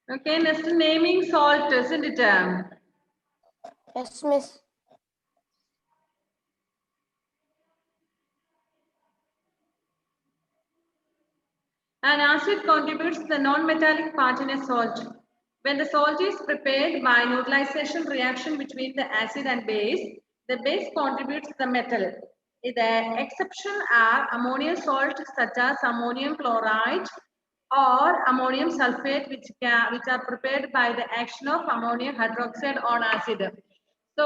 Okay, next naming salt, isn't it? Yes, miss. An acid contributes the non-metallic part in a salt. When the salt is prepared by neutralization reaction between the acid and base, the base contributes the metal. The exception are ammonium salt such as ammonium chloride or ammonium sulfate which are prepared by the action of ammonium hydroxide on acid. So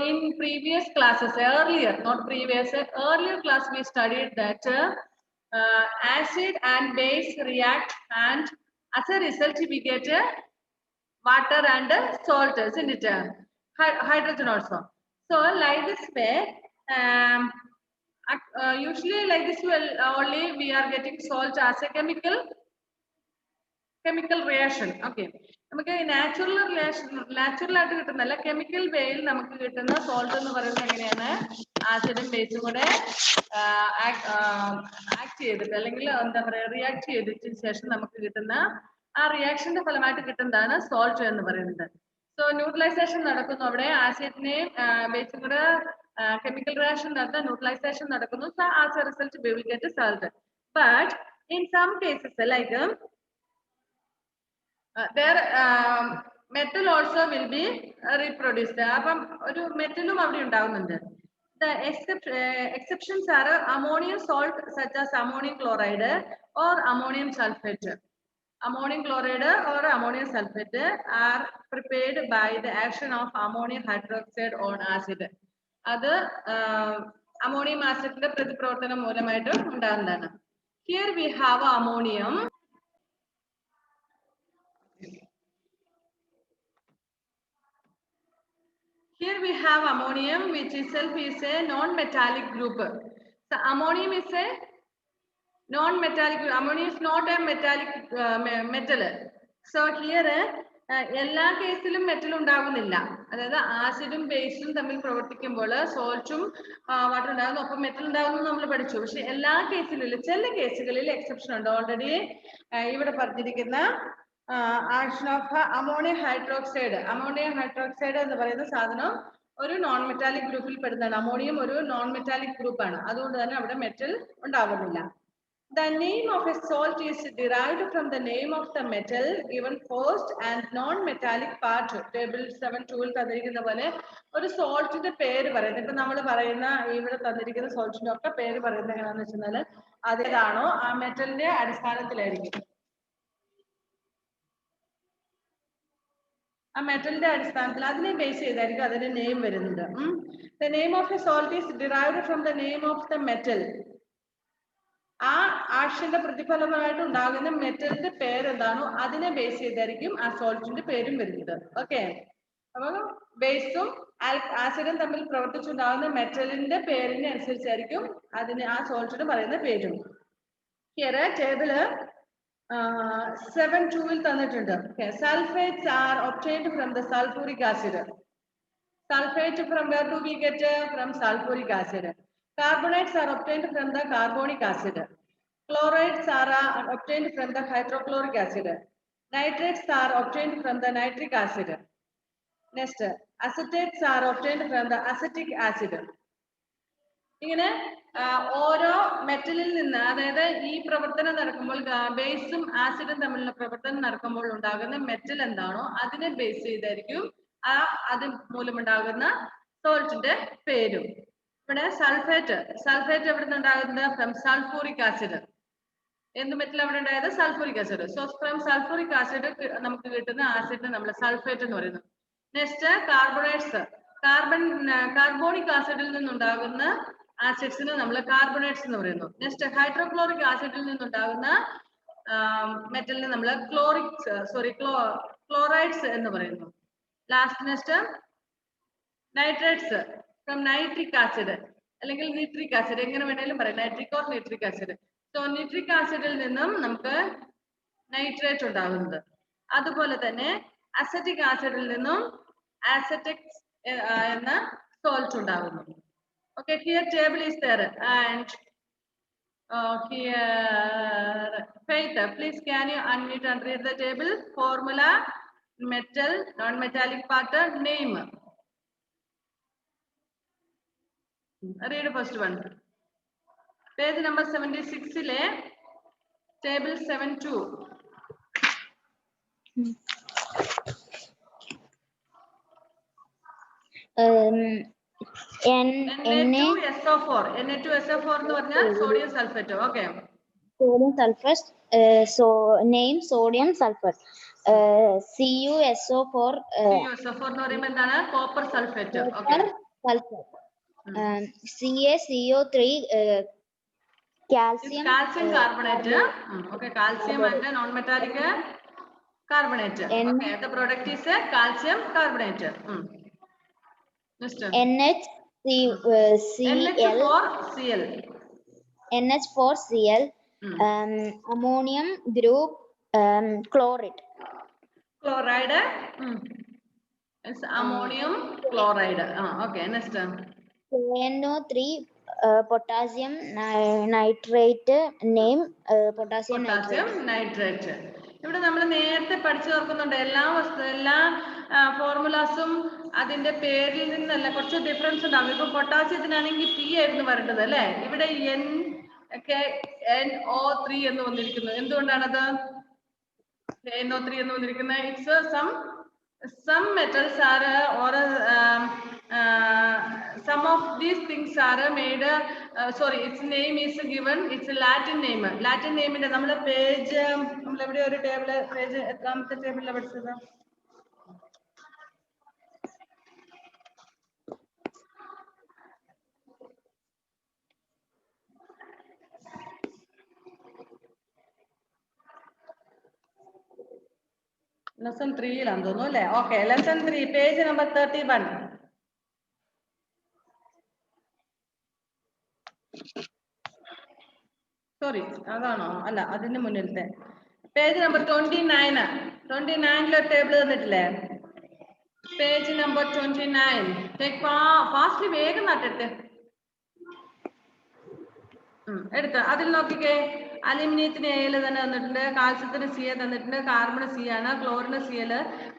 in previous classes, earlier class we studied that acid and base react, and as a result we get water and salt, isn't it? Hydrogen also. So like this way, usually like this way only we are getting salt as a chemical reaction. Okay, നമുക്ക് natural ആയിട്ട് കിട്ടുന്നല്ല, chemical വേയിൽ നമുക്ക് കിട്ടുന്ന salt എന്ന് പറയുന്നത് എങ്ങനെയാണ്? ആസിഡും ബേസും കൂടെ ആക്ട് ചെയ്തിട്ട് അല്ലെങ്കിൽ എന്താ പറയുക റിയാക്ട് ചെയ്തിട്ടു ശേഷം നമുക്ക് കിട്ടുന്ന ആ റിയാക്ഷന്റെ ഫലമായിട്ട് കിട്ടുന്നതാണ് സോൾട്ട് എന്ന് പറയുന്നത്. സോ ന്യൂട്രലൈസേഷൻ നടക്കുന്നു അവിടെ, ആസിഡിനെയും ബേസും കൂടെ chemical reaction നടന്ന ന്യൂട്രലൈസേഷൻ നടക്കുന്നു. So as a result we will get a salt. But in some cases like their metal also will be reproduced. അപ്പം ഒരു മെറ്റലും അവിടെ ഉണ്ടാകുന്നുണ്ട്. The exceptions are ammonium salt such as ammonium chloride or ammonium sulfate. Ammonium chloride or ammonium sulfate are prepared by the action of ammonium hydroxide on acid. അത് ammonium ആസിഡിന്റെ പ്രതിപ്രവർത്തനം മൂലമായിട്ട് ഉണ്ടാകുന്നതാണ്. Here we have ammonium. Here we have ammonium, which itself is a non-metallic group. So ammonium is a non-metallic group. Ammonium is not a metallic metal. So here എല്ലാ കേസിലും metal ഉണ്ടാകുന്നില്ല. അതായത് ആസിഡും ബേസും തമ്മിൽ പ്രവർത്തിക്കുമ്പോൾ സോൾട്ടും വാട്ടർ ഉണ്ടാകുന്നു, ഒപ്പം മെറ്റൽ ഉണ്ടാകുന്നു നമ്മൾ പഠിച്ചു. പക്ഷെ എല്ലാ കേസിലും ഇല്ല, ചില കേസുകളിൽ എക്സെപ്ഷൻ ഉണ്ട്. ഓൾറെഡി ഇവിടെ പറഞ്ഞിരിക്കുന്ന action of ammonium hydroxide. Ammonium hydroxide എന്ന് പറയുന്ന സാധനം ഒരു നോൺ മെറ്റാലിക് ഗ്രൂപ്പിൽ പെടുന്നതാണ്. അമോണിയം ഒരു നോൺ മെറ്റാലിക് ഗ്രൂപ്പ് ആണ്, അതുകൊണ്ട് തന്നെ അവിടെ മെറ്റൽ ഉണ്ടാകുന്നില്ല. The name of a salt is derived from the name of the metal given first and non-metallic part. Table 7.2 തന്നിരിക്കുന്ന പോലെ ഒരു സോൾട്ടിന്റെ പേര് പറയുന്നത്. ഇപ്പൊ നമ്മൾ പറയുന്ന ഇവിടെ തന്നിരിക്കുന്ന സോൾട്ടിന്റെ ഒക്കെ പേര് പറയുന്നത് എങ്ങനെയാണെന്ന് വെച്ചാൽ അതേതാണോ ആ മെറ്റലിന്റെ അടിസ്ഥാനത്തിലായിരിക്കും. ആ മെറ്റലിന്റെ അടിസ്ഥാനത്തിൽ അതിനെ ബേസ് ചെയ്തായിരിക്കും അതിന്റെ നെയിം വരുന്നത്. The name of a salt is derived from the name of the metal. ആ ആക്ഷന്റെ പ്രതിഫലമായിട്ട് ഉണ്ടാകുന്ന മെറ്റലിന്റെ പേര് എന്താണോ അതിനെ ബേസ് ചെയ്തായിരിക്കും ആ സോൾട്ടിന്റെ പേരും വരുന്നത്. ഓക്കെ, അപ്പൊ ബേസും ആസിഡും തമ്മിൽ പ്രവർത്തിച്ചുണ്ടാകുന്ന മെറ്റലിന്റെ പേരിനെ അനുസരിച്ചായിരിക്കും അതിന് ആ സോൾട്ടിന് പറയുന്ന പേരും. ഹിയർ ടേബിള് 7.2 തന്നിട്ടുണ്ട്. Sulfates are obtained from the sulfuric acid. Sulfate from where do we get? From sulfuric acid. Carbonates are obtained from the carbonic acid. Chlorides are obtained from the hydrochloric acid. Nitrates are obtained from the nitric acid. Next, acetates are obtained from the acetic acid. ഇങ്ങനെ ഓരോ മെറ്റലിൽ നിന്ന്, അതായത് ഈ പ്രവർത്തനം നടക്കുമ്പോൾ ബേസും ആസിഡും തമ്മിലുള്ള പ്രവർത്തനം നടക്കുമ്പോൾ ഉണ്ടാകുന്ന മെറ്റൽ എന്താണോ അതിനെ ബേസ് ചെയ്തായിരിക്കും അത് മൂലമുണ്ടാകുന്ന സോൾട്ടിന്റെ പേരും. ഇവിടെ സൾഫേറ്റ് എവിടെ നിന്നുണ്ടാകുന്നത്? From sulphuric acid. എന്ത് മെറ്റൽ അവിടെ ഉണ്ടായത്? Sulphuric acid. So from sulphuric acid നമുക്ക് കിട്ടുന്ന ആസിഡിനെ നമ്മൾ സൾഫേറ്റ് എന്ന് പറയുന്നു. Next carbonates. കാർബോണിക് ആസിഡിൽ നിന്നുണ്ടാകുന്ന ആസിഡ്സിന് നമ്മൾ കാർബണേറ്റ്സ് എന്ന് പറയുന്നു. നെക്സ്റ്റ് ഹൈഡ്രോക്ലോറിക് ആസിഡിൽ നിന്നുണ്ടാകുന്ന മെറ്റലിനെ നമ്മൾ ക്ലോറൈഡ്സ് എന്ന് പറയുന്നു. Last next nitrates from nitric acid അല്ലെങ്കിൽ നിട്രിക് ആസിഡ്, എങ്ങനെ വേണേലും പറയാം, നൈട്രിക് ഓർ നിട്രിക് ആസിഡ്. സോ നിട്രിക് ആസിഡിൽ നിന്നും നമുക്ക് നൈട്രേറ്റ് ഉണ്ടാകുന്നത്. അതുപോലെ തന്നെ അസറ്റിക് ആസിഡിൽ നിന്നും അസറ്റിക് എന്ന സോൾട്ട് ഉണ്ടാകുന്നു. Okay, here table is there and here Faith, please can you unmute and read the table? Formula, metal, non-metallic part, name. Read the first one. Page number 76, table 7-2. Na2SO4. Na2SO4 എന്ന് പറഞ്ഞാൽ sodium sulfate. Okay. Sodium sulfate. So name sodium sulfate. CuSO4. CuSO4 എന്ന് പറയുമ്പോൾ എന്താണ്? Copper sulfate. Okay. Sulfate. CaCO3. Calcium. Calcium carbonate. Okay. Calcium and non-metallic carbonate. Okay. The product is calcium carbonate. NH4Cl. NH4Cl. Ammonium group chloride. Chloride. It's ammonium chloride. Okay. Next. KNO3 potassium nitrate. Name potassium nitrate. ഇവിടെ നമ്മൾ നേരത്തെ പഠിച്ചു നോക്കുന്നുണ്ട് എല്ലാ ഫോർമുലാസും അതിന്റെ പേരിൽ നിന്നല്ല കുറച്ച് ഡിഫറൻസ് ഉണ്ടാവും. ഇപ്പൊ പൊട്ടാസ്യത്തിനാണെങ്കിൽ പി ആയിരുന്നു വരേണ്ടത് അല്ലെ, ഇവിടെ NO3 എന്ന് വന്നിരിക്കുന്നത്. എന്തുകൊണ്ടാണത് NO3 എന്ന് വന്നിരിക്കുന്നത്? It's some metals are or some of these things are made its name is given, it's a Latin name. Latin name inde nammala page nammal evide oru table page etramate table la padchada lesson 3 ilan thonu alle. Okay, lesson 3 page number 31. Sorry, അതാണോ? അല്ല, അതിന്റെ മുന്നിലത്തെ page number 29. 29 table തന്നിട്ടില്ലേ? Page number 29. Fastly വേഗം നട്ടെടുത്ത് എടുത്ത അതിൽ നോക്കിക്കേ. അലുമിനിയത്തിന് എയിൽ തന്നെ തന്നിട്ടുണ്ട്, കാൽസ്യത്തിന് സി എ തന്നിട്ടുണ്ട്, കാർബൺ സി ആണ്, ക്ലോറിന് സി എൽ.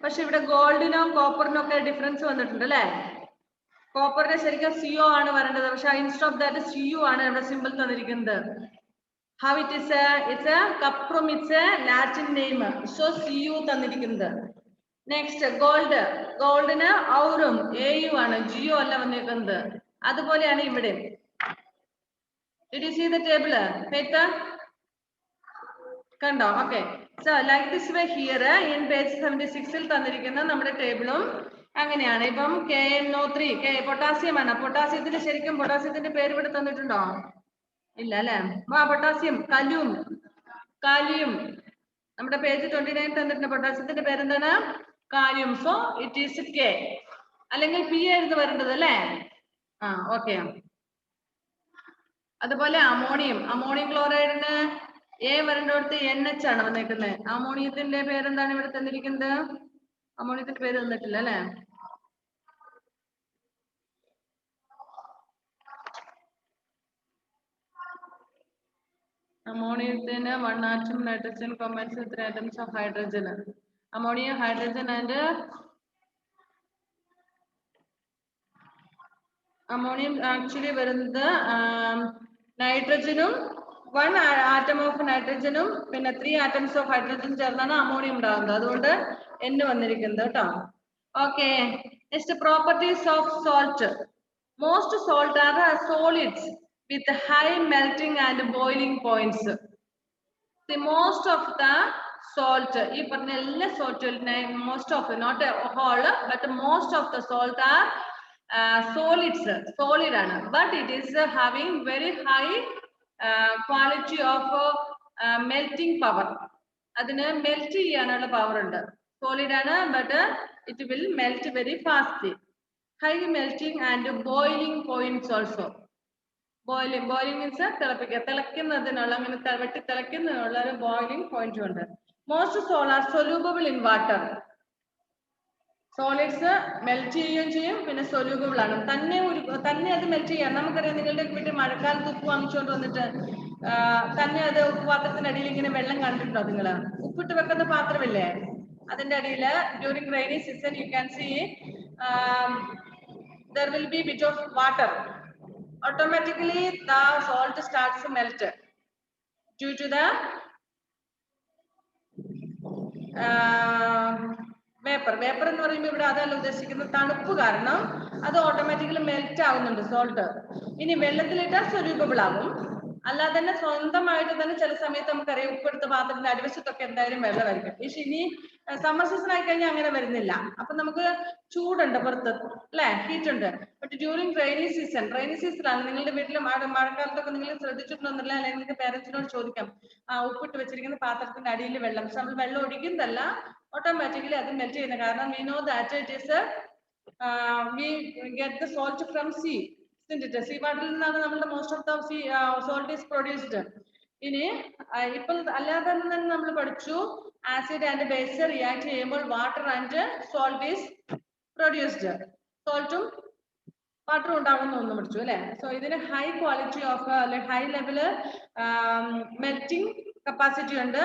പക്ഷെ ഇവിടെ ഗോൾഡിനോ കോപ്പറിനോ ഒക്കെ ഡിഫറൻസ് വന്നിട്ടുണ്ട് അല്ലെ. കോപ്പറിന് ശരിക്കും CO ആണ് വരേണ്ടത്, പക്ഷെ ഇൻസ്റ്റെഡ് ഓഫ് ദാറ്റ് CU ആണ് ഇവിടെ സിമ്പിൾ തന്നിരിക്കുന്നത്. How it is? It's a cuprum. It's a Latin name. So Cu തന്നിരിക്കുന്നത്. Next gold. Goldന് aurum AU ആണ്, GO അല്ല വന്നിരിക്കുന്നത്. അതുപോലെയാണ് ഇവിടെ. Did you see the table? Faith? കണ്ടോ? Okay. So like this way here in page 76 ൽ തന്നിരിക്കുന്ന നമ്മുടെ ടേബിളും അങ്ങനെയാണ്. ഇപ്പം KNO3 പൊട്ടാസ്യം ആണ്. പൊട്ടാസ്യത്തിന് ശരിക്കും പൊട്ടാസ്യത്തിന്റെ പേര് ഇവിടെ തന്നിട്ടുണ്ടോ? ഇല്ല അല്ലെ. പൊട്ടാസ്യം കാലിയം നമ്മുടെ പേജ് 29 തന്നിട്ടുണ്ട്. പൊട്ടാസ്യത്തിന്റെ പേരെന്താണ്? Kalium. So it is K അല്ലെങ്കിൽ P ആയിരുന്നു വരേണ്ടത് അല്ലേ. ഓക്കെ. അതുപോലെ അമോണിയം ക്ലോറൈഡിന് A വരേണ്ടടുത്ത് NH ആണ് വന്നിരിക്കുന്നത്. അമോണിയത്തിന്റെ പേരെന്താണ് ഇവിടെ തന്നിരിക്കുന്നത്? അമോണിയത്തിന്റെ പേര് തന്നിട്ടില്ല അല്ലെ. അമോണിയത്തിന് 1 atom nitrogen combines with 3 atoms of hydrogen. Ammonia, hydrogen and ammonium actually വരുന്നത് നൈട്രജനും 1 atom of നൈട്രജനും പിന്നെ 3 atoms of hydrogen ചേർന്നാണ് അമോണിയം ഉണ്ടാകുന്നത്. അതുകൊണ്ട് N വന്നിരിക്കുന്നത് കേട്ടോ. Okay. Next properties of salt. Most salt are solids with high melting and boiling points. The most of the salt, ഈ പറഞ്ഞ എല്ലാ സോൾട്ടിനെ most of, not all, but most of the salt are solids, solid ആണ്. But it is having very high quality of melting power. അതിന് melt ചെയ്യാനുള്ള power ഉണ്ട്. Solid ആണ്, but it will melt very fastly. High melting and boiling points also. Boiling means തിളക്കുന്നതിനുള്ള അങ്ങനെ വെട്ടി തിളക്കുന്നതിനുള്ള ഒരു ബോയിലിംഗ് പോയിന്റ് ഉണ്ട്. Most salt are soluble in water. Solids melt ചെയ്യുകയും ചെയ്യും, പിന്നെ സൊല്യൂബിൾ ആണ്. തന്നെ അത് മെൽറ്റ് ചെയ്യാം. നമുക്കറിയാം, നിങ്ങളുടെ വീട്ടിൽ മഴക്കാലത്ത് ഉപ്പ് വാങ്ങിച്ചുകൊണ്ട് വന്നിട്ട് തന്നെ അത് ഉപ്പുപാത്രത്തിനടിയിൽ ഇങ്ങനെ വെള്ളം കണ്ടിട്ടുണ്ടോ നിങ്ങള്? ഉപ്പിട്ട് വെക്കുന്ന പാത്രമില്ലേ, അതിന്റെ അടിയിൽ during rainy season you can see there will be bit of water. Automatically the salt starts to melt due to the vapour. Vapour എന്ന് പറയുമ്പോൾ ഇവിടെ അതല്ല ഉദ്ദേശിക്കുന്നത്, തണുപ്പ് കാരണം അത് ഓട്ടോമാറ്റിക്കലി മെൽറ്റ് ആവുന്നുണ്ട് സോൾട്ട്. ഇനി വെള്ളത്തിലിട്ടാൽ സൊല്യൂബിൾ ആകും, അല്ലാതെ തന്നെ സ്വന്തമായിട്ട് തന്നെ ചില സമയത്ത് നമുക്കറിയാം ഉപ്പെടുത്ത പാത്രത്തിന്റെ അടിവശത്തൊക്കെ എന്തായാലും വെള്ളമായിരിക്കും. പക്ഷെ ഇനി സമ്മർ സീസൺ ആയി കഴിഞ്ഞാൽ അങ്ങനെ വരുന്നില്ല. അപ്പൊ നമുക്ക് ചൂടുണ്ട് പുറത്ത് അല്ലെ, ഹീറ്റ് ഉണ്ട്. ബട്ട് ഡ്യൂറിങ് റെയിനി സീസണിലാണ് നിങ്ങളുടെ വീട്ടിൽ മഴക്കാലത്തൊക്കെ നിങ്ങൾ ശ്രദ്ധിച്ചിട്ടുണ്ടെന്നില്ല, അല്ലെങ്കിൽ നിങ്ങൾക്ക് പേരൻസിനോട് ചോദിക്കാം, ഉപ്പിട്ട് വെച്ചിരിക്കുന്ന പാത്രത്തിന്റെ അടിയിൽ വെള്ളം, പക്ഷെ നമ്മൾ വെള്ളം ഒഴിക്കുന്നതല്ല, ഓട്ടോമാറ്റിക്കലി അത് മെൽറ്റ് ചെയ്യുന്നത്. കാരണം we know that it is we get the salt from sea, isn't it? Sea water നിന്നാണ് നമ്മുടെ most of the sea salt is produced. ഇനി ഇപ്പോൾ അല്ലാതെ തന്നെ നമ്മൾ പഠിച്ചു ആസിഡ് ആൻഡ് ബേസ് റിയാക്ട് ചെയ്യുമ്പോൾ water and salt is produced, സോൾട്ടും വാട്ടറും ഉണ്ടാകുന്ന ഒന്ന് പഠിച്ചു അല്ലെ. സോ ഇതിന് high quality of high level melting capacity ഉണ്ട്.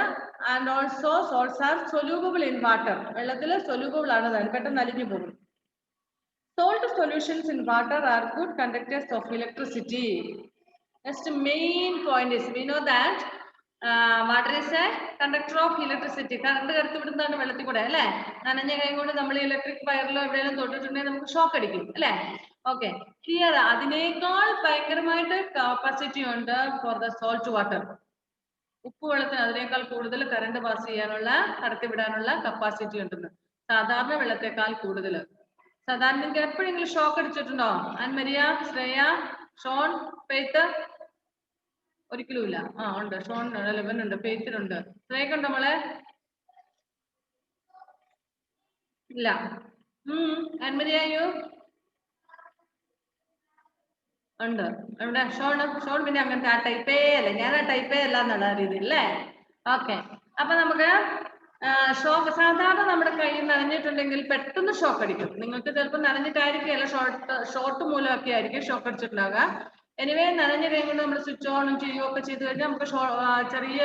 And also salts are soluble in water, വെള്ളത്തിൽ സൊല്യൂബിൾ ആണ്, പെട്ടെന്ന് അലിഞ്ഞു പോകും. Salt solutions in water are good conductors of electricity. Next main point is we know that water is a conductor of electricity. Current കടത്തി വിടുന്നതാണ് വെള്ളത്തിൽ കൂടെ അല്ലെ. നനഞ്ഞ കൈ കൊണ്ട് നമ്മൾ ഇലക്ട്രിക് വയറിലോ എവിടെയെങ്കിലും തൊട്ടിട്ടുണ്ടെങ്കിൽ നമുക്ക് ഷോക്ക് അടിക്കും അല്ലെ. Okay, clear. അതിനേക്കാൾ ഭയങ്കരമായിട്ട് കപ്പാസിറ്റി ഉണ്ട് ഫോർ ദ സോൾട്ട് വാട്ടർ. ഉപ്പ് വെള്ളത്തിന് അതിനേക്കാൾ കൂടുതൽ കറണ്ട് പാസ് ചെയ്യാനുള്ള, കടത്തിവിടാനുള്ള കപ്പാസിറ്റി ഉണ്ടെന്ന്, സാധാരണ വെള്ളത്തെക്കാൾ കൂടുതൽ. സാധാരണ നിങ്ങൾക്ക് എപ്പോഴെങ്കിലും ഷോക്ക് അടിച്ചിട്ടുണ്ടോ? ആൻമരിയ, ശ്രേയ, ഷോൺ, പെയ്ത്ത്? ഒരിക്കലും ഇല്ല. ഉണ്ട്, ഷോണിനുണ്ട്, ലെവനുണ്ട്, പെയ്ത്തിനുണ്ട്, ശ്രേയക്കുണ്ടോ മോളെ? ഇല്ല. ആൻമരിയയോ? ഉണ്ട്. എവിടെ ഷോൺ? ഷോൺ പിന്നെ അങ്ങനത്തെ ആ ടൈപ്പേ അല്ലേ, ഞാൻ ആ ടൈപ്പേ അല്ല എന്നുള്ള രീതിയിൽ അല്ലേ. ഓക്കെ, അപ്പൊ നമുക്ക് ഷോക്ക് സാധാരണ നമ്മുടെ കയ്യിൽ നനഞ്ഞിട്ടുണ്ടെങ്കിൽ പെട്ടെന്ന് ഷോക്ക് അടിക്കും. നിങ്ങൾക്ക് ചിലപ്പോൾ നനഞ്ഞിട്ടായിരിക്കും, ഷോർട്ട് മൂലമൊക്കെ ആയിരിക്കും ഷോക്ക് അടിച്ചിട്ടുണ്ടാവുക. എനിവേ നനഞ്ഞ കൈ കൊണ്ട് നമ്മൾ സ്വിച്ച് ഓണും ചെയ്യുകയോ ഒക്കെ ചെയ്ത് കഴിഞ്ഞാൽ നമുക്ക് ചെറിയ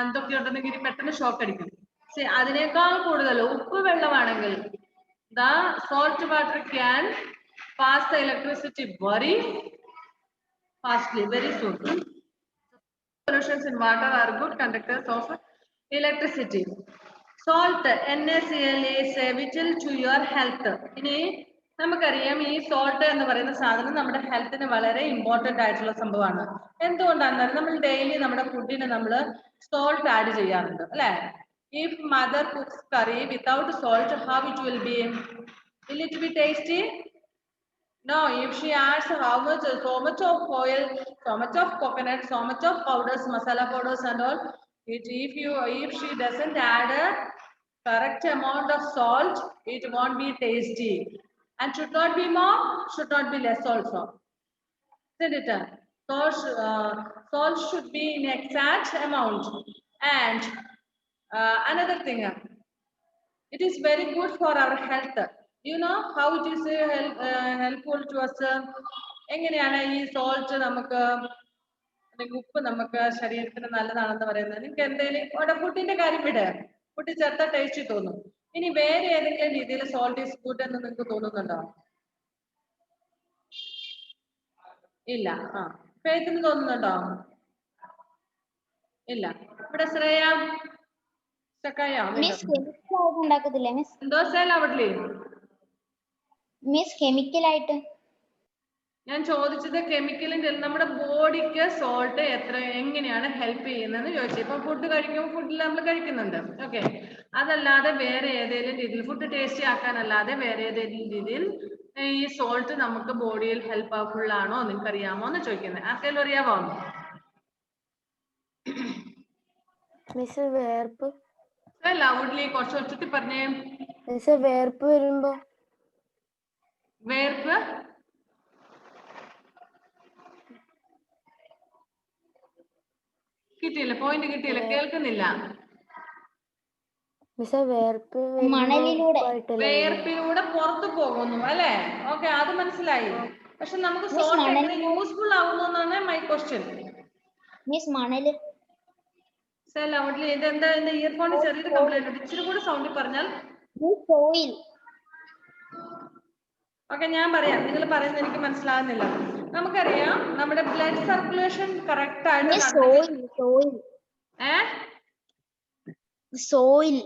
എന്തൊക്കെ ഉണ്ടെങ്കിൽ പെട്ടെന്ന് ഷോക്ക് അടിക്കും. അതിനേക്കാൾ കൂടുതൽ ഉപ്പ് വെള്ളമാണെങ്കിൽ the salt water can pass the electricity very fastly, very soon. Solutions in water are good conductors of electricity. Salt, NaCl is vital to your health. ഇനി നമുക്കറിയാം ഈ സോൾട്ട് എന്ന് പറയുന്ന സാധനം നമ്മുടെ ഹെൽത്തിന് വളരെ ഇമ്പോർട്ടന്റ് ആയിട്ടുള്ള സംഭവമാണ്. എന്തുകൊണ്ടാണെന്നാൽ നമ്മൾ ഡെയിലി നമ്മുടെ ഫുഡിന് നമ്മൾ സോൾട്ട് ആഡ് ചെയ്യാറുണ്ട് അല്ലെ. If mother cooks curry without salt, how it will be? Will it be tasty? No. If she adds so much of oil, so much of coconut, so much of powders, masala powders and all, if she doesn't add a correct amount of salt, it won't be tasty. And should not be more, should not be less also. Isn't it? So salt should be in exact amount. And another thing, it is very good for our health. You know how it is helpful to us? എങ്ങനെയാണ് ഈ salt നമുക്ക്, ഉപ്പ് നമുക്ക് ശരീരത്തിന് നല്ലതാണെന്ന് പറയുന്നത്? നിങ്ങൾക്ക് എന്തെങ്കിലും ഫുഡിന്റെ കാര്യം വിട്, ഫുഡ് ചേർത്ത ടേസ്റ്റി തോന്നും. ഇനി വേറെ ഏതെങ്കിലും രീതിയിൽ സോൾട്ട് ഈസ് ഗുഡ് എന്ന് നിങ്ങൾക്ക് തോന്നുന്നുണ്ടോ? ഇല്ല. ഫെയ്ത്തിന് തോന്നുന്നുണ്ടോ? ഇല്ല. ഇവിടെ ശ്രേയ, കെമിക്കലായിട്ട് ഞാൻ ചോദിച്ചത് കെമിക്കലിന്റെ നമ്മുടെ ബോഡിക്ക് സോൾട്ട് എങ്ങനെയാണ് ഹെൽപ്പ് ചെയ്യുന്നതെന്ന് ചോദിച്ചു. ഇപ്പൊ ഫുഡ് കഴിക്കുമ്പോൾ ഫുഡിൽ നമ്മൾ കഴിക്കുന്നുണ്ട്, ഓക്കെ. അതല്ലാതെ വേറെ ഏതെങ്കിലും രീതിയിൽ ഫുഡ് ടേസ്റ്റി ആക്കാനല്ലാതെ വേറെ ഏതെങ്കിലും രീതിയിൽ ഈ സോൾട്ട് നമുക്ക് ബോഡിയിൽ ഹെൽപ്ഫുൾ ആണോ നിങ്ങൾക്ക് അറിയാമോ എന്ന് ചോദിക്കുന്നത്. ആർക്കെങ്കിലും അറിയാമോ? വേർപ്പ് ലൗഡ്ലി കുറച്ച് ഉച്ചത്തിൽ പറഞ്ഞേ. വേർപ്പ് വരുമ്പോ, വേർപ്പ് കിട്ടിയില്ല, പോയിന്റ് കിട്ടിയില്ല, കേൾക്കുന്നില്ല. വേർപ്പിലൂടെ പുറത്തു പോകുന്നു അല്ലെ. ഓക്കെ, അത് മനസ്സിലായി. പക്ഷെ നമുക്ക് സോൾട്ട് എങ്ങനെ യൂസ്ഫുൾ ആവുന്നു എന്നാണ് my question. Miss Manali. Say loudly. Then the earphone is ചെറിയൊരു കംപ്ലൈന്റ് ഉണ്ട്. ഇച്ചിരി കൂടി സൗണ്ടിൽ പറഞ്ഞാൽ. Miss soil. ഓക്കെ, ഞാൻ പറയാം. നിങ്ങൾ പറയുന്നത് എനിക്ക് മനസ്സിലാകുന്നില്ല. നമുക്കറിയാം നമ്മുടെ ബ്ലഡ് സർക്കുലേഷൻ കറക്റ്റ് ആയിട്ട് Miss soil. Soil.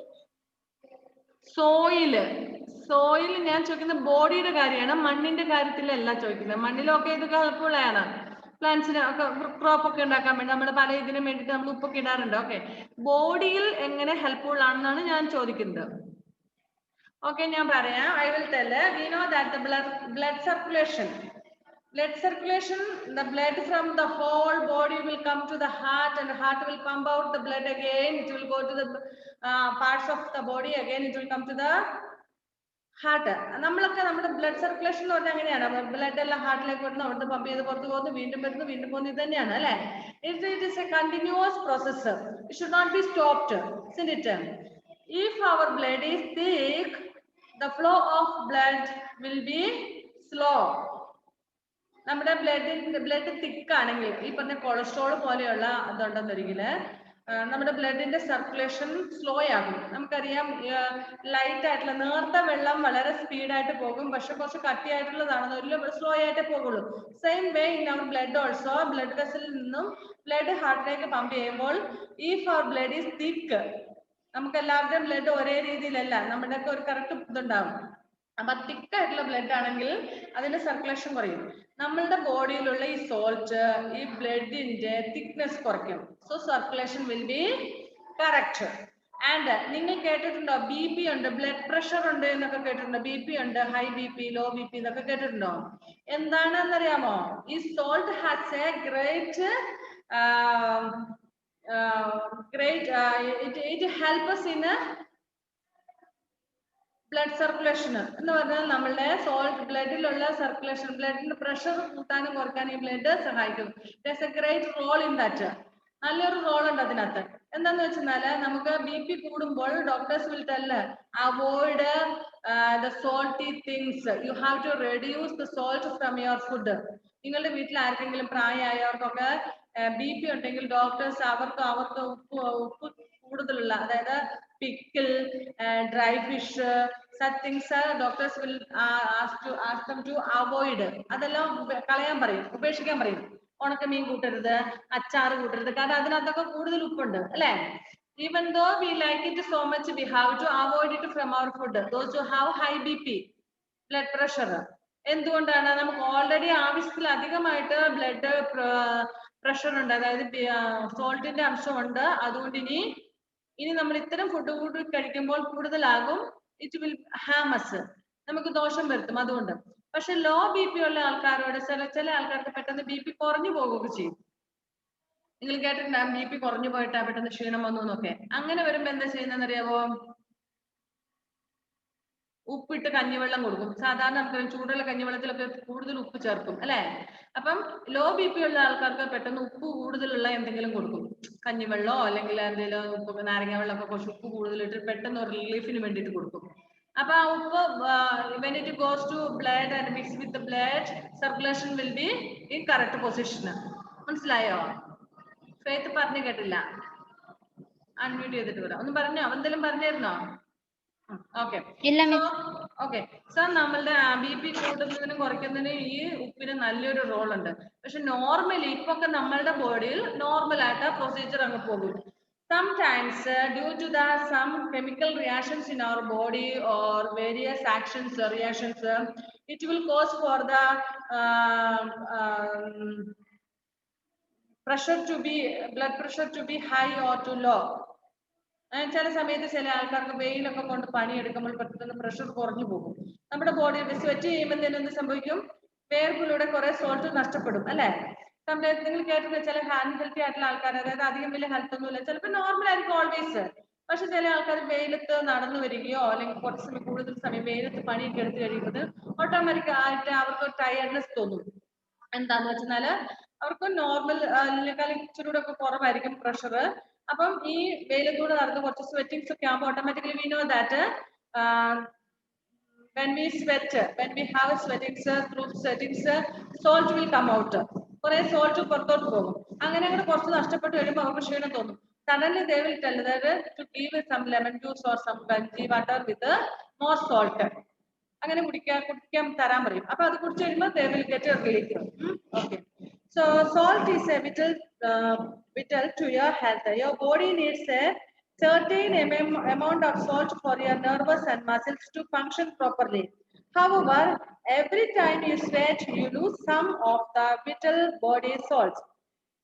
സോയിൽ ഞാൻ ചോദിക്കുന്നത് ബോഡിയുടെ കാര്യമാണ്, മണ്ണിന്റെ കാര്യത്തിലല്ല ചോദിക്കുന്നത്. മണ്ണിലൊക്കെ ഇത് ഹെൽപ്ഫുൾ ആണ് പ്ലാന്റ്സിന് ഒക്കെ, ക്രോപ്പ് ഒക്കെ ഉണ്ടാക്കാൻ വേണ്ടി നമ്മൾ പല ഇതിനും വേണ്ടിയിട്ട് നമ്മൾ ഉപ്പൊക്കെ ഇടാറുണ്ട്. ഓക്കെ, ബോഡിയിൽ എങ്ങനെ ഹെൽപ്ഫുൾ ആണെന്നാണ് ഞാൻ ചോദിക്കുന്നത്. ഓക്കെ, ഞാൻ പറയാം. I will tell. We know that the blood circulation, the blood from the whole body will come to the heart, and the heart will pump out the blood again. It will go to the parts of the body again. It will come to the heart. നമ്മളൊക്കെ നമ്മുടെ blood circulation എന്ന് പറഞ്ഞാൽ അങ്ങനെയാണ്. Blood എല്ലാം ഹാർട്ടിലേക്ക് വരുന്നു, അവിടുന്ന് pump ചെയ്ത് പുറത്ത് പോകുന്നു, വീണ്ടും വരുന്നു, വീണ്ടും പോകുന്നു. ഇത് തന്നെയാണ് അല്ലെ? It is a continuous process. It should not be stopped, isn't it? If our blood is thick, the flow of blood will be slow. നമ്മുടെ ബ്ലഡ് തിക്ക് ആണെങ്കിൽ, ഈ പറഞ്ഞ കൊളസ്ട്രോൾ പോലെയുള്ള അതുണ്ടെന്നൊരിക്കല് നമ്മുടെ ബ്ലഡിന്റെ സർക്കുലേഷൻ സ്ലോ ആകും. നമുക്കറിയാം ലൈറ്റ് ആയിട്ടുള്ള നേർത്ത വെള്ളം വളരെ സ്പീഡായിട്ട് പോകും, പക്ഷെ കുറച്ച് കട്ടിയായിട്ടുള്ളതാണെന്ന് ഒരു സ്ലോ ആയിട്ടേ പോകുള്ളൂ. Same way in our blood also, blood വെസലിൽ നിന്നും ബ്ലഡ് ഹാർട്ടിലേക്ക് പമ്പ് ചെയ്യുമ്പോൾ if our blood is thick, നമുക്ക് എല്ലാവരുടെയും ബ്ലഡ് ഒരേ രീതിയിലല്ല, നമ്മുടെ ഒക്കെ ഒരു കറക്റ്റ് ഇതുണ്ടാവും. അപ്പൊ തിക്ക് ആയിട്ടുള്ള ബ്ലഡ് ആണെങ്കിൽ അതിന്റെ സർക്കുലേഷൻ കുറയും. നമ്മളുടെ ബോഡിയിലുള്ള ഈ സോൾട്ട് ഈ ബ്ലഡിന്റെ തിക്നെസ് കുറയ്ക്കും. So circulation will be correct. And നിങ്ങൾ കേട്ടിട്ടുണ്ടോ BP ഉണ്ട്, ബ്ലഡ് പ്രഷർ ഉണ്ട് എന്നൊക്കെ കേട്ടിട്ടുണ്ടോ? BP ഉണ്ട്, ഹൈ BP, ലോ BP എന്നൊക്കെ കേട്ടിട്ടുണ്ടോ? എന്താണെന്നറിയാമോ? ഈ salt has a great it helps us in blood circulation എന്ന് പറഞ്ഞാൽ നമ്മളുടെ സോൾട്ട് ബ്ലഡിലുള്ള സർക്കുലേഷൻ, ബ്ലഡിന്റെ പ്രഷർ കൂട്ടാനും കുറയ്ക്കാനും ഈ ബ്ലഡ് സഹായിക്കും. It's a great role in that. നല്ലൊരു റോൾ ഉണ്ട് അതിനകത്ത്. എന്താന്ന് വെച്ചാൽ നമുക്ക് BP കൂടുമ്പോൾ doctors will tell avoid the salty things. You have to reduce the salt from your food. നിങ്ങളുടെ വീട്ടിൽ ആർക്കെങ്കിലും പ്രായമായവർക്കൊക്കെ BP ഉണ്ടെങ്കിൽ ഡോക്ടേഴ്സ് അവർക്ക് ഉപ്പ് കൂടുതലുള്ള, അതായത് pickle, dry fish, such things doctors will ask them to avoid. അതെല്ലാം കളയാൻ പറയും, ഉപേക്ഷിക്കാൻ പറയും. ഉണക്കമീൻ കൂട്ടരുത്, അച്ചാറ് കൂട്ടരുത്, കാരണം അതിനകത്തൊക്കെ കൂടുതൽ ഉപ്പുണ്ട് അല്ലെ? Even though we like it so much, we have to avoid it from our food. Those who have high BP, blood pressure, എന്തുകൊണ്ടാണ്? നമുക്ക് ഓൾറെഡി ആവശ്യത്തിൽ അധികമായിട്ട് ബ്ലഡ് പ്രഷർ ഉണ്ട്, അതായത് സോൾട്ടിന്റെ അംശമുണ്ട്. അതുകൊണ്ട് ഇനി നമ്മൾ ഇത്തരം ഫുഡ് കൂടി കഴിക്കുമ്പോൾ കൂടുതലാകും. ഇറ്റ് വിൽ ഹാമസ്, നമുക്ക് ദോഷം വരുത്തും. അതുകൊണ്ട് പക്ഷെ ലോ BP ഉള്ള ആൾക്കാരോട് ചില ആൾക്കാർക്ക് പെട്ടെന്ന് BP കുറഞ്ഞു പോകുകയൊക്കെ ചെയ്യും. നിങ്ങൾ കേട്ടിട്ടുണ്ടാകും BP കുറഞ്ഞു പോയിട്ടാ പെട്ടെന്ന് ക്ഷീണം വന്നു എന്നൊക്കെ. അങ്ങനെ വരുമ്പോ എന്താ ചെയ്യുന്നതെന്ന് അറിയാവോ? ഉപ്പിട്ട് കഞ്ഞിവെള്ളം കൊടുക്കും. സാധാരണ നമുക്ക് ചൂടുള്ള കഞ്ഞിവെള്ളത്തിലൊക്കെ കൂടുതൽ ഉപ്പ് ചേർക്കും അല്ലെ? അപ്പം ലോ BP ഉള്ള ആൾക്കാർക്ക് പെട്ടെന്ന് ഉപ്പ് കൂടുതലുള്ള എന്തെങ്കിലും കൊടുക്കും, കഞ്ഞിവെള്ളമോ അല്ലെങ്കിൽ എന്തെങ്കിലും ഉപ്പ്, നാരങ്ങ വെള്ളമൊക്കെ കുറച്ച് ഉപ്പ് കൂടുതലിട്ട് പെട്ടെന്ന് ഒരു റിലീഫിന് വേണ്ടിയിട്ട് കൊടുക്കും. അപ്പൊ ആ ഉപ്പ് when it goes to blood and mix with the blood, circulation will be in correct position. മനസ്സിലായോ? ഫെയ്ത്ത് പറഞ്ഞു കേട്ടില്ല, അൺമ്യൂട്ട് ചെയ്തിട്ട് വരാം. ഒന്ന് പറഞ്ഞോ, എന്തെങ്കിലും പറഞ്ഞിരുന്നോ? ഓക്കെ സോ നമ്മളുടെ BP കൂട്ടുന്നതിനും കുറയ്ക്കുന്നതിനും ഈ ഉപ്പിന് നല്ലൊരു റോൾ ഉണ്ട്. പക്ഷെ നോർമലി ഇപ്പൊ നമ്മളുടെ ബോഡിയിൽ നോർമൽ ആയിട്ട് പ്രൊസീജിയർ അങ്ങ് പോകും. Sometimes due to some chemical reactions in our body or various actions or reactions, it will cause for the blood pressure to be high or too low. ചില സമയത്ത് ചില ആൾക്കാർക്ക് വെയിലൊക്കെ കൊണ്ട് പണിയെടുക്കുമ്പോൾ പെട്ടെന്ന് പ്രഷർ കുറഞ്ഞു പോകും. നമ്മുടെ ബോഡി സ്വെറ്റ് ചെയ്യുമ്പോൾ എന്ത് സംഭവിക്കും? വേർപ്പിലൂടെ കുറെ സോൾട്ട് നഷ്ടപ്പെടും അല്ലെ? നിങ്ങൾ കേട്ടിട്ട് ചില അൺഹെൽത്തി ആയിട്ടുള്ള ആൾക്കാർ, അതായത് അധികം വലിയ ഹെൽത്ത് ഒന്നുമില്ല, ചിലപ്പോൾ നോർമൽ ആയിരിക്കും ഓൾവേസ്, പക്ഷെ ചില ആൾക്കാർ വെയിലത്ത് നടന്നു വരികയോ അല്ലെങ്കിൽ കുറച്ച് സമയം കൂടുതൽ സമയം വെയിലത്ത് പണിയൊക്കെ എടുത്തു കഴിയുമ്പോൾ ഓട്ടോമാറ്റിക് ആയിട്ട് അവർക്ക് ടയർഡ്നെസ് തോന്നും. എന്താന്ന് വെച്ചാൽ അവർക്ക് നോർമൽ ഇച്ചിരൂടെ ഒക്കെ കുറവായിരിക്കും പ്രഷർ. അപ്പം ഈ വെയിലത്തൂടെ നടന്ന് കുറച്ച് സ്വെറ്റിങ്സ് ഒക്കെ ആകുമ്പോൾ automatically we know that when we have sweatings, through sweatings salt will come out. കുറെ സോൾട്ട് പുറത്തോട്ട് പോകും. അങ്ങനെ അങ്ങനെ കുറച്ച് നഷ്ടപ്പെട്ട് കഴിയുമ്പോൾ അവർക്ക് ക്ഷീണം തോന്നും. Suddenly they will tell that to give some lemon juice or some ganji water with more salt. അങ്ങനെ കുടിക്കാൻ തരാൻ പറയും. അപ്പൊ അത് കുടിച്ചു കഴിയുമ്പോൾ they will get a relief. Okay. So salt is a vital to your health. Your body needs a certain amount of salt for your nerves and muscles to function properly. However, every time you sweat, you lose some of the vital body salts.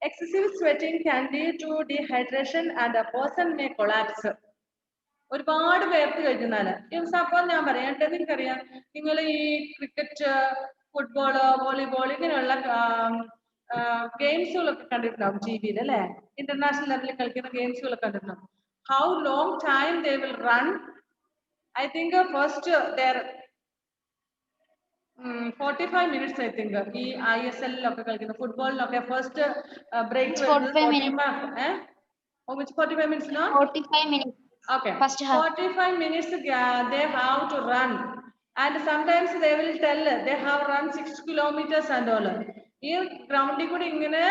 Excessive sweating can lead to dehydration and a person may collapse. ഒരുപാട് പേർക്ക് കഴിഞ്ഞാല് suppose ഞാൻ പറയാം, നിങ്ങൾക്കറിയാം, നിങ്ങൾ ഈ cricket, football, volleyball ഇങ്ങനെയുള്ള ഗെയിംസുകളൊക്കെ കണ്ടിട്ടുണ്ടാവും ടിവിയിൽ അല്ലെ? ഇന്റർനാഷണൽ ലെവലിൽ കളിക്കുന്ന ഗെയിംസുകളൊക്കെ കണ്ടിട്ടുണ്ടാവും. How long time they will run? I think first there 45 minutes I think. ഈ ISL-ലൊക്കെ കളിക്കുന്ന ഫുട്ബോളിലൊക്കെ ഫസ്റ്റ് ബ്രേക്ക് വരുന്നത് 45 minutes no? 45 minutes. Okay. First half. 45 minutes they have to run. And sometimes they will tell they have run 6 kilometers and all. ഈ ഗ്രൗണ്ടിൽ കൂടി ഇങ്ങനെ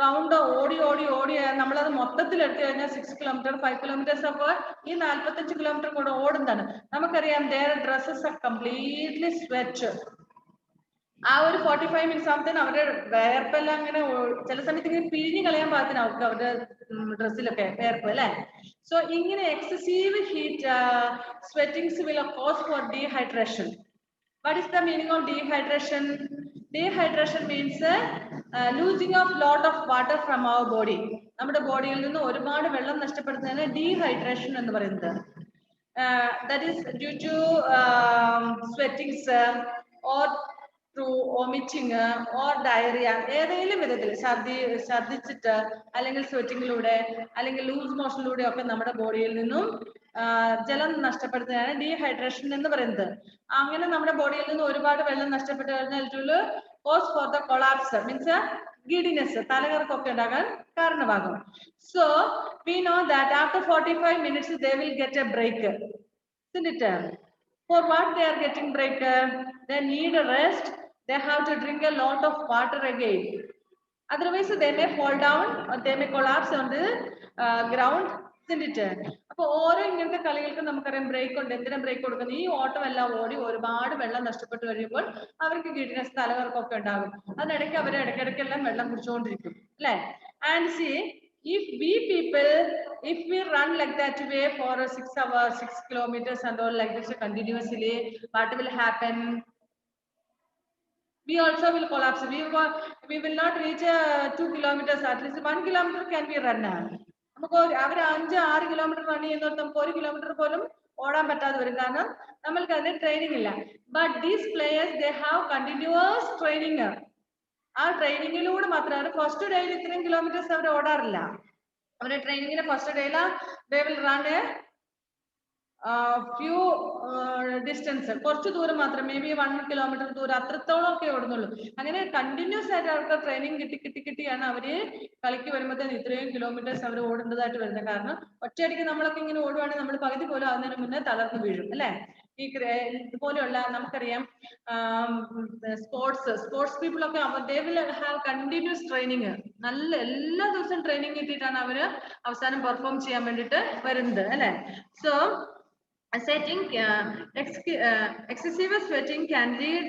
round ഓടി ഓടി ഓടി നമ്മളത് മൊത്തത്തിൽ എടുത്തു കഴിഞ്ഞാൽ 6 kilometers 5 kilometers അപ്പോൾ ഈ 45 kilometers കൂടെ ഓടുന്നതാണ്. നമുക്കറിയാം their dresses are completely sweat. ആ ഒരു 45 minutes ആകുമ്പോഴത്തേനും അവരുടെ വേർപ്പെല്ലാം അങ്ങനെ ചില സമയത്ത് ഇങ്ങനെ പിഴിഞ്ഞ് കളയാൻ പാകത്തിന് അവർക്ക് അവരുടെ ഡ്രസ്സിലൊക്കെ വേർപ്പ് അല്ലെ? സോ ഇങ്ങനെ excessive heat sweatings will cause for dehydration. What is the meaning of dehydration? Dehydration means losing of lot of water from our body. നമ്മുടെ ബോഡിയിൽ നിന്ന് ഒരുപാട് വെള്ളം നഷ്ടപ്പെടുന്നതിന് ഡീഹൈഡ്രേഷൻ എന്ന് പറയുന്നത്. That is due to sweatings or through vomiting or diarrhea, ഏതെങ്കിലും വിധത്തിൽ ഛർദിച്ചിട്ട് അല്ലെങ്കിൽ സ്വെറ്റിങ്ങിലൂടെ അല്ലെങ്കിൽ ലൂസ് മോഷനിലൂടെ ഒക്കെ നമ്മുടെ ബോഡിയിൽ നിന്നും ജലം നഷ്ടപ്പെടുത്തുന്നതാണ് ഡീഹൈഡ്രേഷൻ എന്ന് പറയുന്നത്. അങ്ങനെ നമ്മുടെ ബോഡിയിൽ നിന്ന് ഒരുപാട് വെള്ളം നഷ്ടപ്പെട്ടു കഴിഞ്ഞാൽ it will cause for the collapse, means giddiness, തലകറക്കൊക്കെ ഉണ്ടാകാൻ കാരണമാകും. So we know that after 45 minutes they will get a break, isn't it? For what they are getting break? They need a rest. They have to drink a lot of water again. Otherwise they may fall down or they may collapse on the ground, isn't it? അപ്പോൾ ഓരോ ഇങ്ങനത്തെ കളികൾക്ക് നമുക്കറിയാം break ഉണ്ട്. എന്തിനാ break കൊടുക്കുന്നത്? ഈ ഓട്ടം എല്ലാം ഓടി ഒരുപാട് വെള്ളം നഷ്ടപ്പെട്ടു കഴിയുമ്പോൾ അവർക്ക് ഗിഡിനെസ്, തലകറക്കൊക്കെ ഉണ്ടാകും. അതിനിടയ്ക്ക് അവർ ഇടയ്ക്കിടയ്ക്കെല്ലാം വെള്ളം കുടിച്ചുകൊണ്ടിരിക്കും അല്ലെ? And C, if we people, if we run like that way for 6 hours 6 kilometers and all like this continuously, what will happen? We also will collapse. We will not reach 2 kilometers. At least 1 kilometer can be run. നമുക്ക് അവർ 5-6 kilometer run ചെയ്യുന്നവർ നമുക്ക് 1 kilometer പോലും ഓടാൻ പറ്റാതെ വരും. കാരണം നമ്മൾക്ക് അതിന് ട്രെയിനിങ് ഇല്ല. But these players they have continuous training. ആ ട്രെയിനിങ്ങിലൂടെ മാത്രമാണ് ഫസ്റ്റ് ഡേയിൽ ഇത്രയും കിലോമീറ്റേഴ്സ് അവർ ഓടാറില്ല. അവരുടെ ട്രെയിനിങ്ങിന് ഫസ്റ്റ് ഡേയിൽ they will run A few distance, കുറച്ച് ദൂരം മാത്രം, മേ ബി 1 kilometer ദൂരം, അത്രത്തോളം ഒക്കെ ഓടുന്നുള്ളൂ. അങ്ങനെ കണ്ടിന്യൂസ് ആയിട്ട് അവർക്ക് ട്രെയിനിങ് കിട്ടിയാണ് അവര് കളിക്ക് വരുമ്പോഴത്തേന് ഇത്രയും കിലോമീറ്റേഴ്സ് അവർ ഓടേണ്ടതായിട്ട് വരുന്നത്. കാരണം ഒറ്റയടിക്ക് നമ്മളൊക്കെ ഇങ്ങനെ ഓടുവാണെങ്കിൽ നമ്മൾ പകുതി പോലും ആകുന്നതിന് മുന്നേ തളർന്നു വീഴും അല്ലെ? ഈ ഇതുപോലെയുള്ള നമുക്കറിയാം സ്പോർട്സ് പീപ്പിൾ ഒക്കെ they will have continuous training. നല്ല എല്ലാ ദിവസവും ട്രെയിനിങ് കിട്ടിയിട്ടാണ് അവര് അവസാനം പെർഫോം ചെയ്യാൻ വേണ്ടിട്ട് വരുന്നത് അല്ലെ? So excessive sweating can lead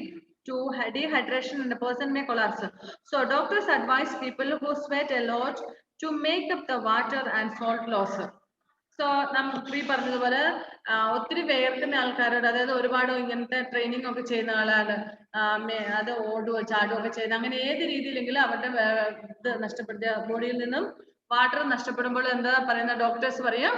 to dehydration and the person may collapse. So doctors advise people who sweat a lot to make up the water and salt loss. So നമുക്ക് ഈ പറഞ്ഞതുപോലെ ഒത്തിരി വേർക്കുന്ന ആൾക്കാരോട്, അതായത് ഒരുപാട് ഇങ്ങനത്തെ ട്രെയിനിങ് ഒക്കെ ചെയ്യുന്ന ആളാണ്, അത് ഓടുകയോ ചാടുകയോ ഒക്കെ ചെയ്യുന്ന, അങ്ങനെ ഏത് രീതിയിലെങ്കിലും അവരുടെ ഇത് നഷ്ടപ്പെടുത്തിയ ബോഡിയിൽ നിന്നും വാട്ടർ നഷ്ടപ്പെടുമ്പോൾ എന്താ പറയുന്ന, ഡോക്ടേഴ്സ് പറയും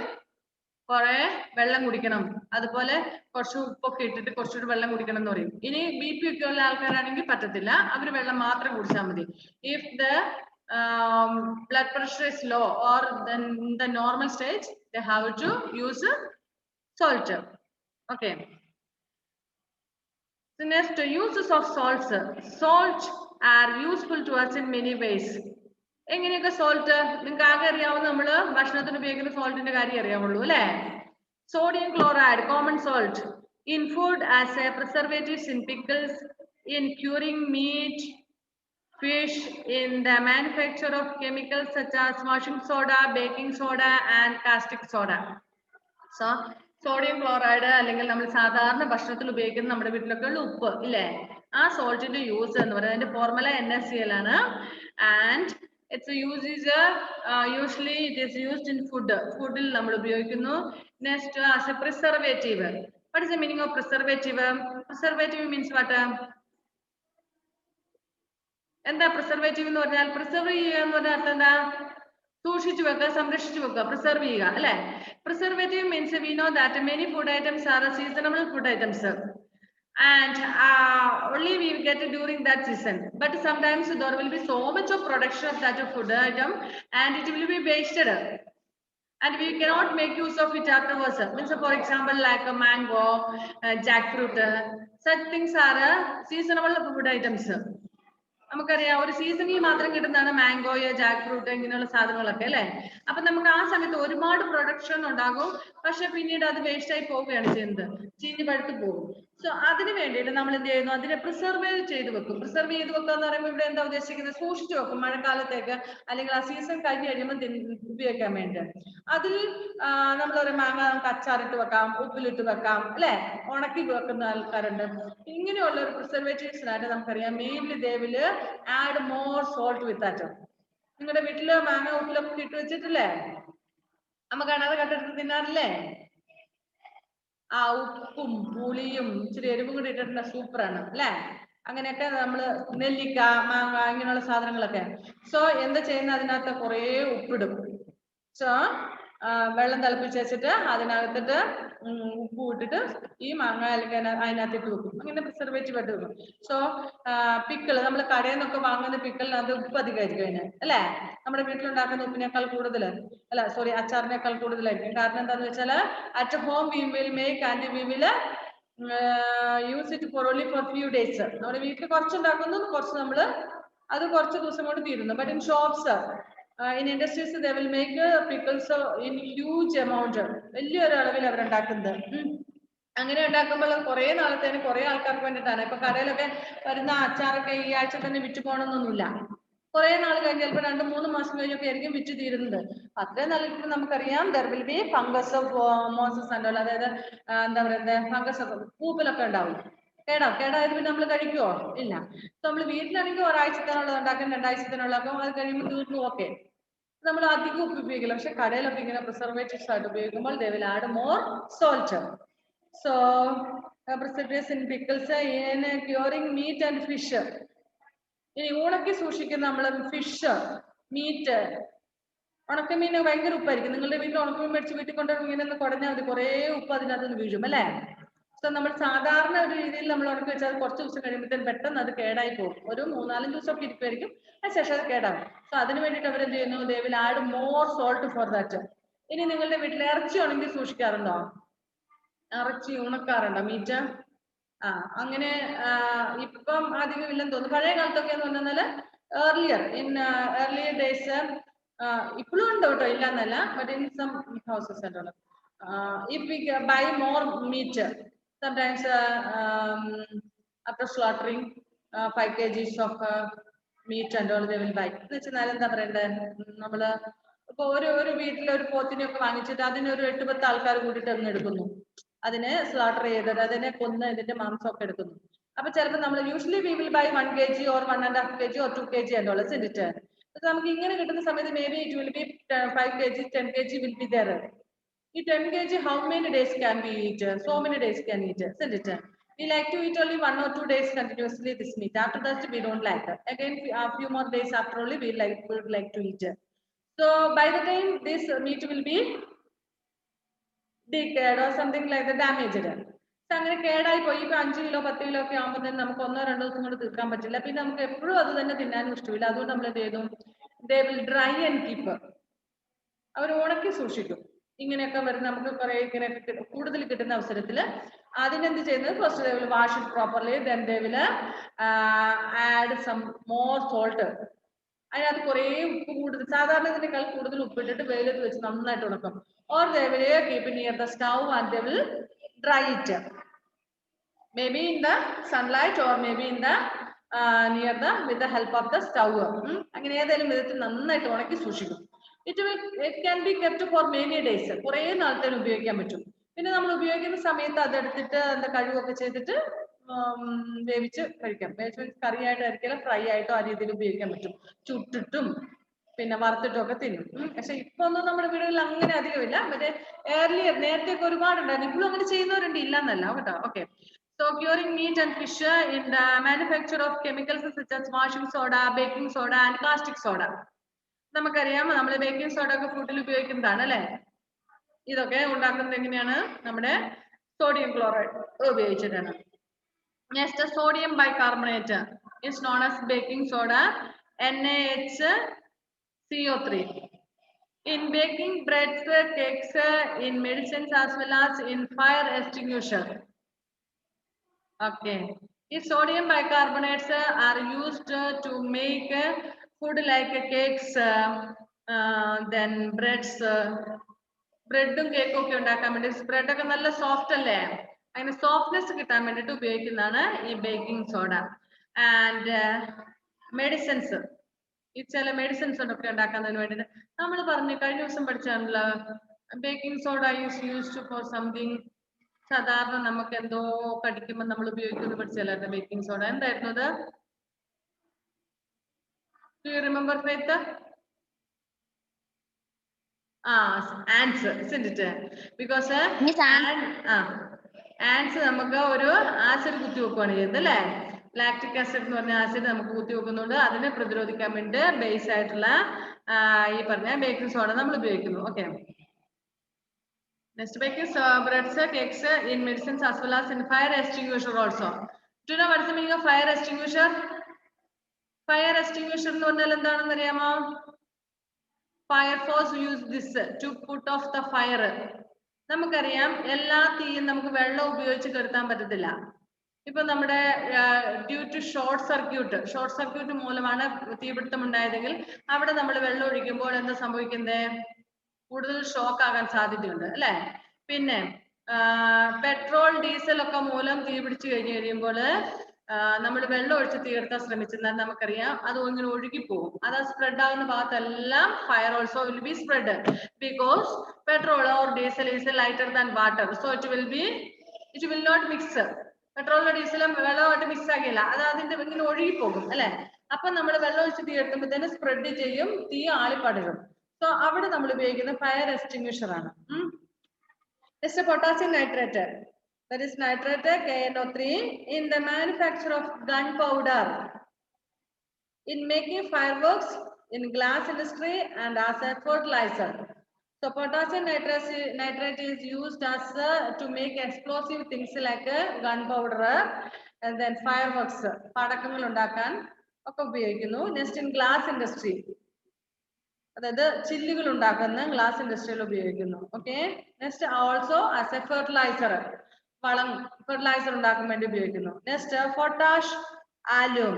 കുറെ വെള്ളം കുടിക്കണം, അതുപോലെ കുറച്ച് ഉപ്പൊക്കെ ഇട്ടിട്ട് കുറച്ചുകൂടി വെള്ളം കുടിക്കണം എന്ന് പറയും. ഇനി BP ഒക്കെ ഉള്ള ആൾക്കാരാണെങ്കിൽ പറ്റത്തില്ല, അവര് വെള്ളം മാത്രം കുടിച്ചാൽ മതി. If the blood pressure is low or then the normal stage, they have to use salt. Okay. So next, uses of salts. Salt are useful to us in many ways. എങ്ങനെയൊക്കെ സോൾട്ട് നിങ്ങൾക്ക് ആകെ അറിയാവുന്ന, നമ്മള് ഭക്ഷണത്തിന് ഉപയോഗിക്കുന്ന സോൾട്ടിന്റെ കാര്യം അറിയാവുള്ളൂ അല്ലെ? Sodium chloride, common salt in food as a preservatives, in pickles, in curing meat, fish in the manufacture of chemicals such as washing soda, baking soda and caustic soda. So sodium chloride അല്ലെങ്കിൽ നമ്മൾ സാധാരണ ഭക്ഷണത്തിൽ ഉപയോഗിക്കുന്ന നമ്മുടെ വീട്ടിലൊക്കെ ഉള്ള ഉപ്പ് ഇല്ലേ, ആ സോൾട്ടിന്റെ യൂസ് എന്ന് പറയുന്നത് അതിന്റെ ഫോർമുല NaCl ആണ്. And it's use is usually it is used in ഫുഡിൽ നമ്മൾ ഉപയോഗിക്കുന്നു. Next as A preservative. What is the meaning of preservative? Preservative means what? എന്താ പ്രിസർവേറ്റീവ് എന്ന് പറഞ്ഞാൽ? പ്രിസർവ് ചെയ്യുക എന്ന് പറഞ്ഞാൽ അർത്ഥം എന്താ? സൂക്ഷിച്ചു വെക്കുക, സംരക്ഷിച്ചു വെക്കുക, പ്രിസർവ് ചെയ്യുക അല്ലെ. Preservative means we know that many food items are seasonable food items and only we get it during that season, but sometimes there will be so much of production of that food item and it will be wasted and we cannot make use of it afterwards. Means for example like a mango, jackfruit, such things are seasonable food items. നമുക്കറിയാം ഒരു സീസണിൽ മാത്രം കിട്ടുന്നതാണ് മാംഗോയോ Jack fruit ഇങ്ങനെയുള്ള സാധനങ്ങളൊക്കെ അല്ലെ. അപ്പൊ നമുക്ക് ആ സമയത്ത് ഒരുപാട് പ്രൊഡക്ഷൻ ഉണ്ടാകും, പക്ഷെ പിന്നീട് അത് വേസ്റ്റ് ആയി പോവുകയാണ് ചെയ്യുന്നത്, ചീഞ്ഞ് പഴുത്ത് പോകും. സോ അതിന് വേണ്ടിയിട്ട് നമ്മൾ എന്ത് ചെയ്യുന്നു? അതിനെ പ്രിസർവ് ചെയ്ത് വെക്കും. പ്രിസർവ് ചെയ്ത് വെക്കുക എന്ന് പറയുമ്പോൾ ഇവിടെ എന്താ ഉദ്ദേശിക്കുന്നത്? സൂക്ഷിച്ചു വെക്കും മഴക്കാലത്തേക്ക് അല്ലെങ്കിൽ ആ സീസൺ കഴിഞ്ഞ് കഴിയുമ്പോൾ ഉപയോഗിക്കാൻ വേണ്ടി. അതിൽ നമ്മളൊരു മാങ്ങ നമുക്ക് അച്ചാറിട്ട് വെക്കാം, ഉപ്പിലിട്ട് വെക്കാം അല്ലെ, ഉണക്കി വെക്കുന്ന ആൾക്കാരുണ്ട്. ഇങ്ങനെയുള്ള ഒരു പ്രിസർവേറ്റീവ്സിനായിട്ട് നമുക്കറിയാം mainly they will add more salt with that. നിങ്ങളുടെ വീട്ടില് മാങ്ങ ഉപ്പിലൊക്കെ ഇട്ട് വെച്ചിട്ടില്ലേ? നമ്മ കാണാതെ കട്ടെടുത്ത് തിന്നാറില്ലേ? ആ ഉപ്പും പുളിയും ഇച്ചിരി എരിവും കൂടി ഇട്ടിട്ടുള്ള സൂപ്പറാണ് അല്ലെ. അങ്ങനെയൊക്കെ നമ്മള് നെല്ലിക്ക, മാങ്ങ ഇങ്ങനെയുള്ള സാധനങ്ങളൊക്കെ. സോ എന്താ ചെയ്യുന്ന? അതിനകത്ത് കുറെ ഉപ്പിടും. സോ വെള്ളം തിളപ്പിച്ച് വെച്ചിട്ട് അതിനകത്തിട്ട് ഉപ്പ് ഇട്ടിട്ട് ഈ മാങ്ങ അല്ലെങ്കിൽ അതിനകത്തിട്ട് വെക്കും. അങ്ങനെ പ്രിസർവേറ്റീവ് ആയിട്ട് വെക്കും. സോ പിക്കിൾ, നമ്മൾ കടയിൽ നിന്നൊക്കെ വാങ്ങുന്ന പിക്കിളിനകത്ത് ഉപ്പ് അധികമായിരിക്കും അതിന് അല്ലെ. നമ്മുടെ വീട്ടിലുണ്ടാക്കുന്ന ഉപ്പിനേക്കാൾ കൂടുതൽ അല്ല, സോറി, അച്ചാറിനേക്കാൾ കൂടുതലായിരിക്കും. കാരണം എന്താണെന്ന് വെച്ചാൽ at home we will make and we will use it for only for few days. നമ്മുടെ വീട്ടിൽ കുറച്ചുണ്ടാക്കുന്നു, കുറച്ച് നമ്മള് അത് കുറച്ച് ദിവസം കൊണ്ട് തീരുന്നു. But in shops, in industries they will make pickles in huge amount, വലിയൊരു അളവിൽ അവരുണ്ടാക്കുന്നത്. അങ്ങനെ ഉണ്ടാക്കുമ്പോൾ കുറെ നാളത്തേന് കുറെ ആൾക്കാർക്ക് വേണ്ടിയിട്ടാണ്. ഇപ്പൊ കടയിലൊക്കെ വരുന്ന അച്ചാറൊക്കെ ഈ ആഴ്ച തന്നെ വിറ്റ് പോകണമെന്നൊന്നുമില്ല. കുറെ നാൾ കഴിഞ്ഞ് ചിലപ്പോൾ 2-3 മാസം കഴിഞ്ഞൊക്കെ ആയിരിക്കും വിറ്റ് തീരുന്നത്. അത്രയും നാളിൽ നമുക്കറിയാം there will be fungus of mosses and all, അതായത് എന്താ പറയുന്നത്, ഫംഗസ് ഒക്കെ പൂപ്പിലൊക്കെ ഉണ്ടാവും. കേടായത് പിന്നെ നമ്മൾ കഴിക്കുവോ? ഇല്ല. നമ്മൾ വീട്ടിലാണെങ്കിൽ ഒരാഴ്ചത്തേനുള്ളത് ഉണ്ടാക്കാൻ 2 ആഴ്ചത്തേനുള്ള, അപ്പം അത് കഴിയുമ്പോൾ തീർന്നു. ഓക്കെ, നമ്മൾ അധികം ഉപ്പ് ഉപയോഗിക്കില്ല. പക്ഷെ കടയിലൊക്കെ ഇങ്ങനെ പ്രിസർവേറ്റീവ്സ് ആയിട്ട് ഉപയോഗിക്കുമ്പോൾ they will add more salt. So preservatives in pickles in curing meat and fish. ഇനി ഉണക്കി സൂക്ഷിക്കുന്ന നമ്മൾ ഫിഷ്, മീറ്റ്, ഉണക്കമീൻ ഭയങ്കര ഉപ്പായിരിക്കും. നിങ്ങളുടെ വീട്ടിൽ ഉണക്കമീൻ മേടിച്ച് വീട്ടിൽ കൊണ്ടുവരുമ്പോൾ ഇങ്ങനെ ഒന്ന് കുടഞ്ഞാൽ മതി, കുറേ ഉപ്പ് അതിനകത്ത് നിന്ന് വീഴും അല്ലെ. സോ നമ്മൾ സാധാരണ ഒരു രീതിയിൽ നമ്മൾ ഉണക്കി വെച്ചാൽ കുറച്ച് ദിവസം കഴിയുമ്പോഴത്തേക്കും പെട്ടെന്ന് അത് കേടായി പോകും. ഒരു 3-4 ദിവസമൊക്കെ ഇരിക്കുമായിരിക്കും, അതിനുശേഷം അത് കേടാവും. സോ അതിന് വേണ്ടിയിട്ട് അവരെന്ത് ചെയ്യുന്നു? they will add more salt for that. ഇനി നിങ്ങളുടെ വീട്ടിൽ ഇറച്ചി ഉണക്കി സൂക്ഷിക്കാറുണ്ടോ? ഇറച്ചി ഉണക്കാറുണ്ടോ? മീറ്റ് അങ്ങനെ ഇപ്പം അധികം ഇല്ലെന്ന് തോന്നുന്നു. പഴയ കാലത്തൊക്കെ എന്ന് പറഞ്ഞാല് earlier days ഇപ്പോഴും ഉണ്ട് കേട്ടോ, ഇല്ല എന്നല്ല. But in some houses and if we buy more meat, sometimes after slaughtering 5 kgs of meat and all they will buy. എന്ന് വെച്ചാൽ എന്താ പറയണ്ടേ, നമ്മള് ഇപ്പൊ ഒരു വീട്ടിൽ ഒരു പോത്തിനെയൊക്കെ വാങ്ങിച്ചിട്ട് അതിനൊരു 8-10 ആൾക്കാർ കൂടിയിട്ട് അങ്ങ് എടുക്കുന്നു. അതിനെ സ്ലോട്ടർ ചെയ്തത്, അതിനെ കൊന്ന് ഇതിന്റെ മാംസമൊക്കെ എടുക്കുന്നു. അപ്പൊ ചിലപ്പോൾ നമ്മൾ usually we will buy 1 kg or 1.5 kg or 2 kg and all, isn't it? നമുക്ക് ഇങ്ങനെ കിട്ടുന്ന സമയത്ത് may be it will be 5 kg 10 kg will be there. ഈ 10 kg how many days can we eat? So many days can eat, isn't it? We like to eat only 1 or 2 days continuously this meat. After that we don't like it. Again a few more days after only we would like to eat. So by the time this meat will be decayed or something like that, damaged. അങ്ങനെ കേടായി പോയി. ഇപ്പൊ 5 kilo 10 kilo ഒക്കെ ആകുമ്പോൾ തന്നെ നമുക്ക് 1-2 ദിവസം കൊണ്ട് തീർക്കാൻ പറ്റില്ല. പിന്നെ നമുക്ക് എപ്പോഴും അത് തന്നെ തിന്നാനും ഇഷ്ടമില്ല. അതുകൊണ്ട് നമ്മൾ എന്ത് ചെയ്തു? they will dry and keep. അവർ ഉണക്കി സൂക്ഷിക്കും. ഇങ്ങനെയൊക്കെ വരുന്ന നമുക്ക് കുറെ ഇങ്ങനെ കൂടുതൽ കിട്ടുന്ന അവസരത്തിൽ അതിനെന്ത് ചെയ്യുന്നത്? First they will wash it properly, then they will add some more salt. അതിനകത്ത് കുറെ ഉപ്പ് കൂടുതൽ, സാധാരണ ഇതിനേക്കാൾ കൂടുതൽ ഉപ്പിട്ടിട്ട് വെയിലത്ത് വെച്ച് നന്നായിട്ട് ഉണക്കും. or they will keep it near the stove and they will dry it, maybe in the sunlight or maybe in the near the with the help of the stove. അങ്ങനെ ഏതെങ്കിലും വിധത്തിൽ നന്നായിട്ട് ഉണക്കി സൂക്ഷിക്കും. It can be kept for many days. കുറേ നാളത്തേക്ക് ഉപയോഗിക്കാൻ പറ്റും. പിന്നെ നമ്മൾ ഉപയോഗിക്കുന്ന സമയത്ത് അതെടുത്തിട്ട് എന്താ കഴുകൊക്കെ ചെയ്തിട്ട് വേവിച്ച് കഴിക്കാം. കറി ആയിട്ട് ആയിരിക്കില്ല, ഫ്രൈ ആയിട്ടോ ആ രീതിയിൽ ഉപയോഗിക്കാൻ പറ്റും. ചുട്ടിട്ടും പിന്നെ വറുത്തിട്ടും ഒക്കെ തിന്നും. പക്ഷെ ഇപ്പൊ ഒന്നും നമ്മുടെ വീടുകളിൽ അങ്ങനെ അധികമില്ല. മറ്റേ ഏർലിയർ നേരത്തെയൊക്കെ ഒരുപാടുണ്ടായിരുന്നു. ഇപ്പോഴും അങ്ങനെ ചെയ്യുന്നവരുണ്ട്, ഇല്ല എന്നല്ല കേട്ടോ. Okay. So curing meat and fish in the manufacture of chemicals such as washing soda, baking soda and caustic soda. നമുക്കറിയാം നമ്മൾ ബേക്കിംഗ് സോഡ ഒക്കെ ഫുഡിൽ ഉപയോഗിക്കുന്നതാണ് അല്ലെ. ഇതൊക്കെ ഉണ്ടാക്കുന്നത് എങ്ങനെയാണ്? നമ്മുടെ സോഡിയം ക്ലോറൈഡ് ഉപയോഗിച്ചിട്ടാണ്. Next, sodium bicarbonate is known as baking soda, NaHCO3. In baking breads, cakes, in medicines as well as in fire extinguisher. Okay. These sodium bicarbonates are used to make food like cakes, then breads. ബ്രെഡും കേക്കും ഒക്കെ ഉണ്ടാക്കാൻ വേണ്ടി bread ഒക്കെ നല്ല soft അല്ലേ, അതിന് softness കിട്ടാൻ വേണ്ടിട്ട് ഉപയോഗിക്കുന്നതാണ് ഈ ബേക്കിംഗ് സോഡ. ആൻഡ് മെഡിസിൻസ്, ഈ ചില മെഡിസിൻസ് ഒക്കെ ഉണ്ടാക്കുന്നതിന് വേണ്ടിട്ട് നമ്മൾ പറഞ്ഞു കഴിഞ്ഞ ദിവസം പഠിച്ചാണല്ലോ, baking soda is used for something. സാധാരണ നമുക്ക് എന്തോ കടിക്കുമ്പോൾ നമ്മൾ ഉപയോഗിക്കുന്നത് പഠിച്ചല്ലായിരുന്നു ബേക്കിംഗ് സോഡ. എന്തായിരുന്നു അത്? Do you remember faith? ants, isn't it? Because ants നമുക്ക് ഒരു ആസിഡ് കുത്തി വെക്കുകയാണ് ചെയ്യുന്നത് അല്ലേ. ലാക്റ്റിക് ആസിഡ് എന്ന് പറഞ്ഞ ആസിഡ് നമുക്ക് കുത്തി വെക്കുന്നുണ്ട്. അതിനെ പ്രതിരോധിക്കാൻ വേണ്ടി ബേസ് ആയിട്ടുള്ള ഈ പറഞ്ഞ ബേക്കിംഗ് സോഡ നമ്മൾ ഉപയോഗിക്കുന്നു. Okay. Next, baking breads, cakes, in medicines as well as in fire extinguisher also. Do you know what is the meaning of fire extinguisher? Fire extinguisher എന്ന് പറഞ്ഞാൽ എന്താണെന്ന് അറിയാമോ? Fire force use this to put off the fire. നമുക്കറിയാം എല്ലാ തീയും നമുക്ക് വെള്ളം ഉപയോഗിച്ച് കെടുത്താൻ പറ്റത്തില്ല. ഇപ്പൊ നമ്മുടെ ഡ്യൂ ടു ഷോർട്ട് സർക്യൂട്ട് മൂലമാണ് തീപിടുത്തം ഉണ്ടായതെങ്കിൽ അവിടെ നമ്മൾ വെള്ളം ഒഴിക്കുമ്പോൾ എന്താ സംഭവിക്കുന്നത്? കൂടുതൽ ഷോക്ക് ആകാൻ സാധ്യതയുണ്ട് അല്ലെ. പിന്നെ പെട്രോൾ ഡീസൽ ഒക്കെ മൂലം തീ പിടിച്ചു കഴിയുമ്പോൾ നമ്മൾ വെള്ളം ഒഴിച്ച് തീർത്താൻ ശ്രമിച്ചെന്നാൽ നമുക്കറിയാം അത് ഇങ്ങനെ ഒഴുകിപ്പോകും. അത് സ്പ്രെഡ് ആകുന്ന ഭാഗത്തെല്ലാം fire also will be spread because petrol or diesel is lighter than water. So it will not mix. പെട്രോളിലും ഡീസലും വെള്ളമായിട്ട് മിക്സ് ആകില്ല, അത് അതിന്റെ ഇങ്ങനെ ഒഴുകിപ്പോകും അല്ലെ. അപ്പൊ നമ്മൾ വെള്ളം ഒഴിച്ച് തീ എടുക്കുമ്പോഴത്തേന് സ്പ്രെഡ് ചെയ്യും, തീ ആളിപ്പടരും. സോ അവിടെ നമ്മൾ ഉപയോഗിക്കുന്ന ഫയർ എക്സ്റ്റിംഗ്വിഷർ ആണ്. Next potassium nitrate, that is nitrate KNO3 in the manufacture of gunpowder, in making fireworks, in glass industry and as a fertilizer. So potassium nitrate is used as to make explosive things like gunpowder and then fireworks, പടക്കങ്ങൾ ഉണ്ടാക്കാൻ ഒക്കെ ഉപയോഗിക്കുന്നു. Next in glass industry, അതായത് ചില്ലുകൾ ഉണ്ടാക്കുന്ന glass ഇൻഡസ്ട്രിയിൽ ഉപയോഗിക്കുന്നു. Okay. Next also as A fertiliser, വളം fertiliser ഉണ്ടാക്കാൻ വേണ്ടി ഉപയോഗിക്കുന്നു. നെക്സ്റ്റ് പൊട്ടാഷ് ആലൂം,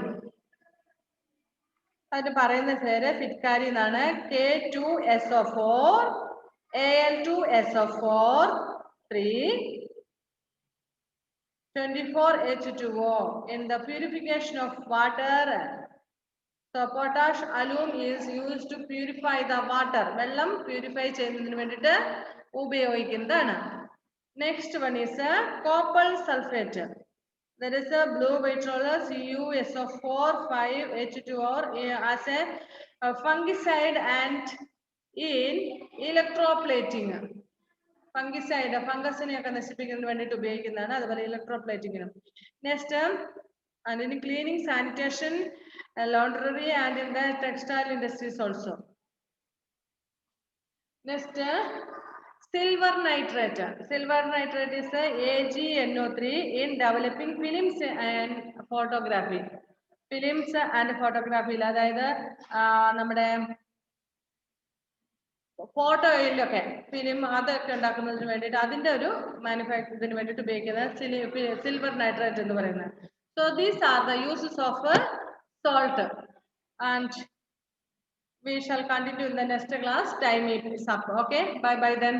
അതിന് പറയുന്ന പേര് ഫിറ്റ്കാരി എന്നാണ്. K2SO4 Al2SO4 3 24H2O in the purification of water. So potash alum is used to purify the water. വെള്ളം പ്യൂരിഫൈ ചെയ്യുന്നതിന് വേണ്ടിയിട്ട് ഉപയോഗിക്കുന്നതാണ്. Next one is copper sulfate. There is a blue vitriol CuSO4 5H2O as a fungicide and in electroplating. Fungicide, ഫംഗസിനെയൊക്കെ നശിപ്പിക്കുന്നതിന് വേണ്ടിയിട്ട് ഉപയോഗിക്കുന്നതാണ്. അതുപോലെ ഇലക്ട്രോപ്ലേറ്റിങ്ങിനും. Next and in cleaning, sanitation, laundry and in the textile industries also. Next, silver nitrate. Silver nitrate is AgNO3 in developing films and photography. Films and photography, അതായത് നമ്മുടെ ഫോട്ടോയിലൊക്കെ film അതൊക്കെ ഉണ്ടാക്കുന്നതിന് വേണ്ടിയിട്ട് അതിന്റെ ഒരു മാനുഫാക്ചറിങ്ങിന് വേണ്ടിയിട്ട് ഉപയോഗിക്കുന്ന സിൽവർ നൈട്രേറ്റ് എന്ന് പറയുന്നത്. So these are the uses of salt, and we shall continue in the next class. Time is up. Okay, bye bye then.